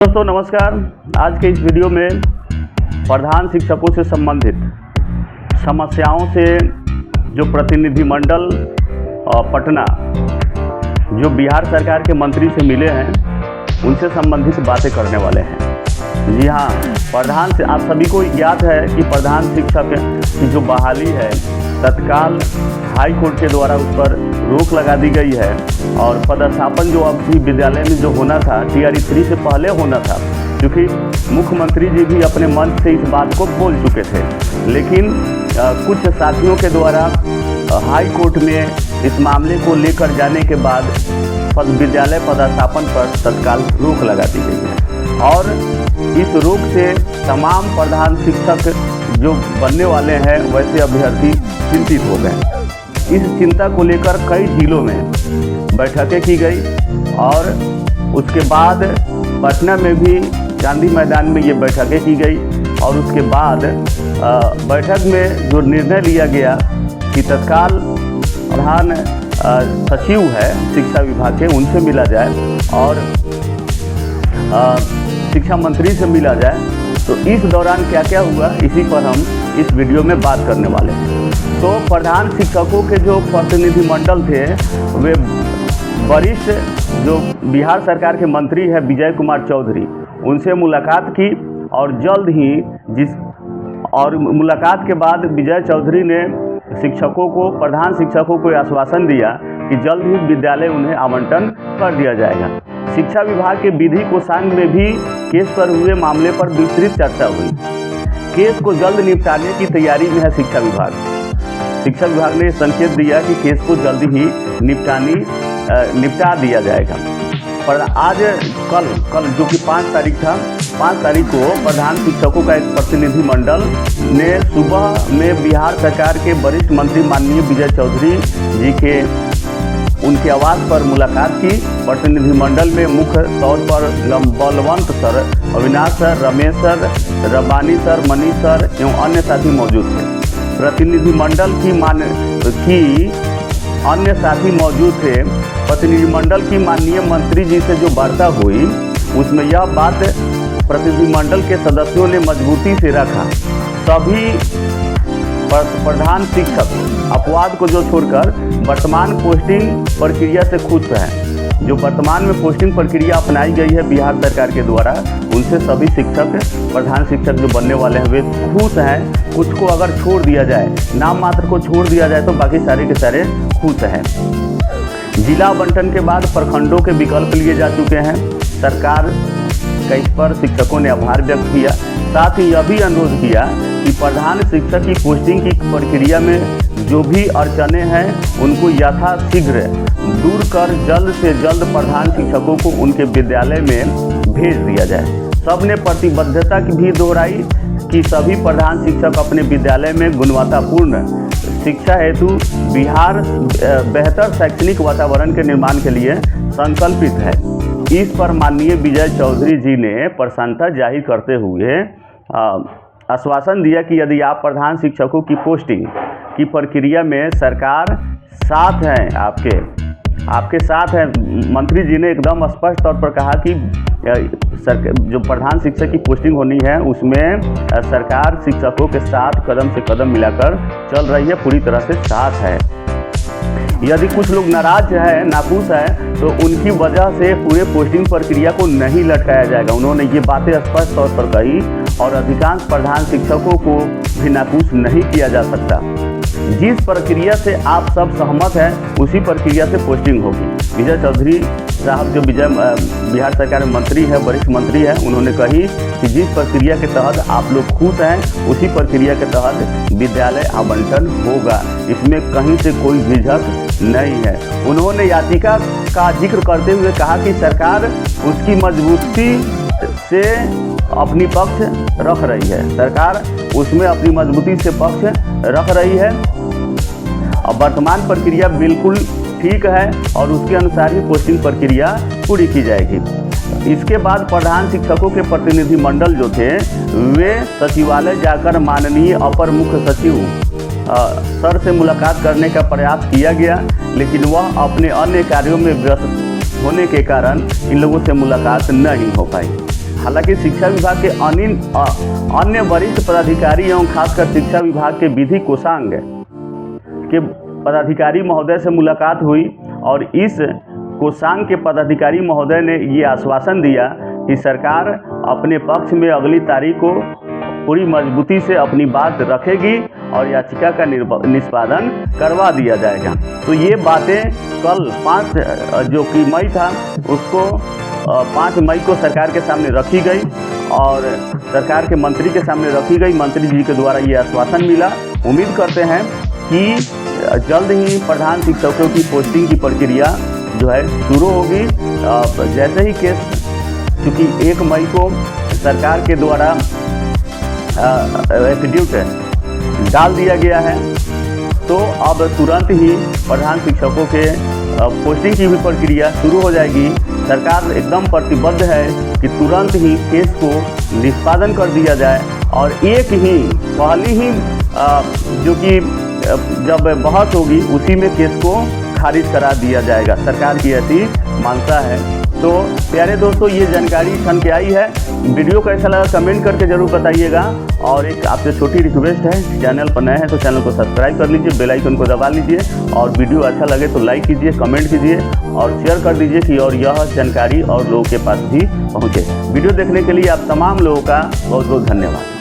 दोस्तों नमस्कार। आज के इस वीडियो में प्रधान शिक्षकों से संबंधित समस्याओं से जो प्रतिनिधिमंडल पटना जो बिहार सरकार के मंत्री से मिले हैं उनसे संबंधित बातें करने वाले हैं। जी हाँ, प्रधान से आप सभी को याद है कि प्रधान शिक्षक की जो बहाली है तत्काल हाई कोर्ट के द्वारा उस पर रोक लगा दी गई है और पदस्थापन जो अभी विद्यालय में जो होना था TRE 3 से पहले होना था, क्योंकि मुख्यमंत्री जी भी अपने मंच से इस बात को बोल चुके थे, लेकिन कुछ साथियों के द्वारा हाई कोर्ट में इस मामले को लेकर जाने के बाद विद्यालय पदस्थापन पर तत्काल रोक लगा दी गई है और इस रोक से तमाम प्रधान शिक्षक जो बनने वाले हैं वैसे अभ्यर्थी चिंतित हो गए। इस चिंता को लेकर कई जिलों में बैठकें की गई और उसके बाद पटना में भी गांधी मैदान में ये बैठकें की गई और उसके बाद बैठक में जो निर्णय लिया गया कि तत्काल प्रधान सचिव है शिक्षा विभाग के उनसे मिला जाए और शिक्षा मंत्री से मिला जाए। तो इस दौरान क्या क्या हुआ इसी पर हम इस वीडियो में बात करने वाले हैं। तो प्रधान शिक्षकों के जो प्रतिनिधिमंडल थे वे वरिष्ठ जो बिहार सरकार के मंत्री है विजय कुमार चौधरी, उनसे मुलाकात की और जल्द ही मुलाकात के बाद विजय चौधरी ने प्रधान शिक्षकों को आश्वासन दिया कि जल्द ही विद्यालय उन्हें आवंटन कर दिया जाएगा। शिक्षा विभाग के विधि कोषांग में भी केस पर हुए मामले पर विस्तृत चर्चा हुई। केस को जल्द निपटाने की तैयारी में है शिक्षा विभाग। शिक्षा विभाग ने संकेत दिया कि केस को जल्द ही निपटा दिया जाएगा। पर आज कल जो कि 5 तारीख था, 5 तारीख को प्रधान शिक्षकों का एक प्रतिनिधिमंडल ने सुबह में बिहार सरकार के वरिष्ठ मंत्री माननीय विजय चौधरी जी के उनके आवास पर मुलाकात की। प्रतिनिधिमंडल में मुख्य तौर पर Balwant sir, Avinash sir, Ramesh sir, Rabbani sir, Manish sir एवं अन्य साथी मौजूद थे। प्रतिनिधिमंडल की अन्य साथी मौजूद थे। प्रतिनिधिमंडल की माननीय मंत्री जी से जो वार्ता हुई उसमें यह बात प्रतिनिधिमंडल के सदस्यों ने मजबूती से रखा। सभी प्रधान शिक्षक अपवाद को जो छोड़कर वर्तमान पोस्टिंग प्रक्रिया से खुश हैं। जो वर्तमान में पोस्टिंग प्रक्रिया अपनाई गई है बिहार सरकार के द्वारा, उनसे सभी प्रधान शिक्षक जो बनने वाले हैं वे खुश हैं। कुछ को अगर छोड़ दिया जाए, नाम मात्र को छोड़ दिया जाए तो बाकी सारे के सारे खुश हैं। जिला आवंटन के बाद प्रखंडों के विकल्प लिए जा चुके हैं। सरकार का इस पर शिक्षकों ने आभार व्यक्त किया। साथ ही यह भी अनुरोध किया कि प्रधान शिक्षक की पोस्टिंग की प्रक्रिया में जो भी अड़चनें हैं उनको यथाशीघ्र दूर कर जल्द से जल्द प्रधान शिक्षकों को उनके विद्यालय में भेज दिया जाए। सबने प्रतिबद्धता की भी दोहराई कि सभी प्रधान शिक्षक अपने विद्यालय में गुणवत्तापूर्ण शिक्षा हेतु बेहतर शैक्षणिक वातावरण के निर्माण के लिए संकल्पित है। इस पर माननीय विजय चौधरी जी ने प्रसन्नता जाहिर करते हुए आश्वासन दिया कि यदि आप प्रधान शिक्षकों की पोस्टिंग की प्रक्रिया में सरकार साथ है, आपके साथ है। मंत्री जी ने एकदम स्पष्ट तौर पर कहा कि जो प्रधान शिक्षक की पोस्टिंग होनी है उसमें सरकार शिक्षकों के साथ कदम से कदम मिलाकर चल रही है, पूरी तरह से साथ है। यदि कुछ लोग नाराज है, नाखुश है, तो उनकी वजह से पूरे पोस्टिंग प्रक्रिया को नहीं लटकाया जाएगा। उन्होंने ये बातें स्पष्ट तौर पर कही और अधिकांश प्रधान शिक्षकों को भी नाखुश नहीं किया जा सकता। जिस प्रक्रिया से आप सब सहमत हैं उसी प्रक्रिया से पोस्टिंग होगी। विजय चौधरी साहब जो बिहार सरकार में मंत्री है, वरिष्ठ मंत्री है, उन्होंने कही कि जिस प्रक्रिया के तहत आप लोग खुश हैं उसी प्रक्रिया के तहत विद्यालय आवंटन होगा। इसमें कहीं से कोई झिझक नहीं है। उन्होंने याचिका का जिक्र करते हुए कहा कि सरकार उसकी मजबूती से अपनी पक्ष रख रही है। सरकार उसमें अपनी मजबूती से पक्ष रख रही है और वर्तमान प्रक्रिया बिल्कुल ठीक है और उसके अनुसार ही पोस्टिंग प्रक्रिया पूरी की जाएगी। इसके बाद प्रधान शिक्षकों के प्रतिनिधिमंडल जो थे वे सचिवालय जाकर माननीय अपर मुख्य सचिव सर से मुलाकात करने का प्रयास किया गया, लेकिन वह अपने अन्य कार्यों में व्यस्त होने के कारण इन लोगों से मुलाकात नहीं हो पाई। हालांकि शिक्षा विभाग के अन्य वरिष्ठ पदाधिकारी एवं खासकर शिक्षा विभाग के विधि कोषांग के पदाधिकारी महोदय से मुलाकात हुई और इस कोषांग के पदाधिकारी महोदय ने ये आश्वासन दिया कि सरकार अपने पक्ष में अगली तारीख को पूरी मजबूती से अपनी बात रखेगी और याचिका का निष्पादन करवा दिया जाएगा। तो ये बातें कल 5 जो कि मई था उसको 5 मई को सरकार के सामने रखी गई और सरकार के मंत्री के सामने रखी गई। मंत्री जी के द्वारा ये आश्वासन मिला। उम्मीद करते हैं कि जल्द ही प्रधान शिक्षकों की पोस्टिंग की प्रक्रिया जो है शुरू होगी। जैसे ही केस चूँकि 1 मई को सरकार के द्वारा एफिडेविट डाल दिया गया है, तो अब तुरंत ही प्रधान शिक्षकों के पोस्टिंग की भी प्रक्रिया शुरू हो जाएगी। सरकार एकदम प्रतिबद्ध है कि तुरंत ही केस को निष्पादन कर दिया जाए और पहली ही जो कि जब बहस होगी उसी में केस को खारिज करा दिया जाएगा। सरकार की ऐसी मानता है। तो प्यारे दोस्तों, ये जानकारी छन के आई है। वीडियो कैसा लगा कमेंट करके ज़रूर बताइएगा। और एक आपसे छोटी रिक्वेस्ट है, चैनल पर नए हैं तो चैनल को सब्सक्राइब कर लीजिए, बेल आइकन को दबा लीजिए और वीडियो अच्छा लगे तो लाइक कीजिए, कमेंट कीजिए और शेयर कर दीजिए कि और यह जानकारी और लोगों के पास भी पहुँचे। वीडियो देखने के लिए आप तमाम लोगों का बहुत बहुत धन्यवाद।